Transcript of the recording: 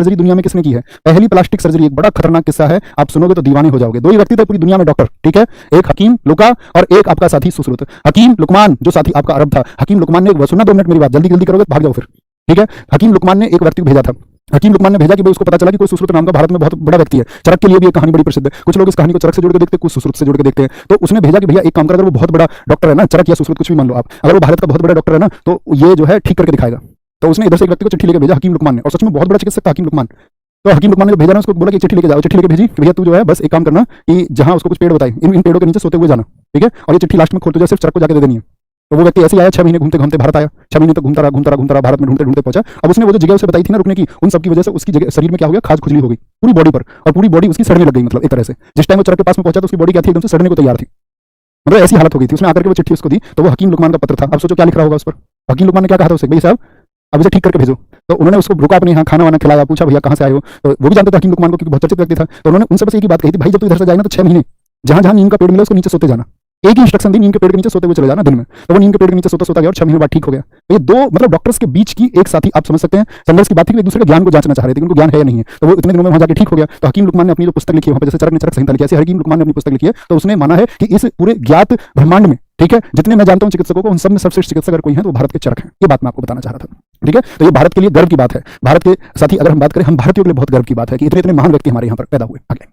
Surgery दुनिया में किसने की है? पहली प्लास्टिक सर्जरी, एक बड़ा खतरनाक किस्सा है, आप सुनोगे तो दीवाने हो जाओगे। दो ही व्यक्ति थे पूरी दुनिया में डॉक्टर, ठीक है, एक हकीम लुका और एक आपका साथी सुश्रुत। हकीम लुकमान जो साथी आपका अरब था, हकीम लुकमान ने, सुनना 2 मिनट मेरी बात, जल्दी जल्दी करोगे तो भाग जाओ फिर, ठीक है। हकीम लुकमान ने एक व्यक्ति को भेजा था, हकीम लुकमान ने भेजा कि भाई उसको पता चला कि कोई सुश्रुत नाम का भारत में बहुत बड़ा व्यक्ति है। चरक के लिए भी एक कहानी बड़ी प्रसिद्ध है, कुछ लोग इस कहानी को चरक से जोड़ के देखते हैं, कुछ सुश्रुत से जोड़ के देखते हैं। तो उसने भेजा कि भैया एक काम कर, अगर वो बहुत बड़ा डॉक्टर है ना, चरक या सुश्रुत कुछ भी मान लो आप, अगर वो भारत का बहुत बड़ा डॉक्टर है ना, तो ये जो है ठीक करके दिखाएगा। तो उसने इधर से एक व्यक्ति को चिट्ठी लेकर भेजा हकीम लुकमान ने, और सच में बहुत बड़ा चिकित्सक था हकीम लुकमान। तो हकीम लुकमान ने भेजा ना, उसको बोला कि चिट्ठी लेके जाओ, चिट्ठी लेके भेजी कि भैया तू जो है बस एक काम करना कि जहां उसको कुछ पेड़ बताए, इन पेड़ों के नीचे सोते हुए जाना, ठीक है, और ये चिट्ठी लास्ट में खोल तुझे सिर्फ चरक को जाके दे देनी है। तो वो व्यक्ति ऐसे ही आया, 6 महीने घूमते घूमते भारत आया, 6 महीने तक घूमता रहा भारत में, ढूंढते ढूंढते पहुंचा। अब उसने वो जो जगह उसे बताई थी ना रुकने की, उन सबकी वजह से उसकी जगह शरीर में क्या हो गया, खाज खुजली हो गई पूरी बॉडी पर, और पूरी बॉडी उसकी सड़ने लग गई। मतलब एक तरह से जिस टाइम वो चरक के पास में पहुंचा तो उसकी बॉडी क्या थी, एकदम से सड़ने को तैयार थी, मतलब ऐसी हालत हो गई थी। उसने आकर के वो चिट्ठी उसको दी, तो वो हकीम लुकमान का पत्र था। अब सोचो क्या लिख रहा होगा उस पर। हकीम लुकमान ने क्या कहा था उसे, भाई साहब अब इसे ठीक करके भेजो। तो उन्होंने उसको रुका अपने यहाँ, खाना वाना खिलाया, पूछा भैया कहाँ से आए हो, तो वो भी जानते थे हकीम लुकमान को क्योंकि बहुत चर्चित व्यक्ति था। तो उन्होंने उनसे बस एक ही बात कही थी, भाई जब तू इधर से जाएगा तो 6 महीने जहां जहां नीम का पेड़ मिला उसको नीचे सोते जाना। एक ही इंस्ट्रक्शन दी, नीम के पेड़ के नीचे सोते हुए चले जाना दिन में। तो वो नीम के पेड़ के नीचे सोता सोता गया और 6 महीने बाद ठीक हो गया। तो ये दो मतलब डॉक्टर्स के बीच की एक साथी, आप समझ सकते हैं संघर्ष की बात थी कि एक दूसरे के ज्ञान को जांचना चाह रहे थे, उनको ज्ञान है या नहीं है। तो वो इतने दिनों में वहां जाके ठीक हो गया। तो हकीम लुकमान ने अपनी जो पुस्तक लिखी है वहां पे, जैसे चरक ने चरक संहिता लिखी है, ऐसे हकीम लुकमान ने अपनी पुस्तक लिखी है। तो उसने माना है कि इस पूरे ज्ञात ब्रह्मांड में, ठीक है, जितने मैं जानता हूं चिकित्सकों को, उन सब में सर्वश्रेष्ठ चिकित्सक अगर कोई है तो वो भारत के चरक हैं। ये बात मैं आपको बताना चाह रहा था, ठीक है। तो ये भारत के लिए गर्व की बात है। भारत के साथ ही अगर हम बात करें, हम भारतीयों के लिए बहुत गर्व की बात है कि इतने इतने महान व्यक्ति हमारे यहाँ पर पैदा हुए। आगे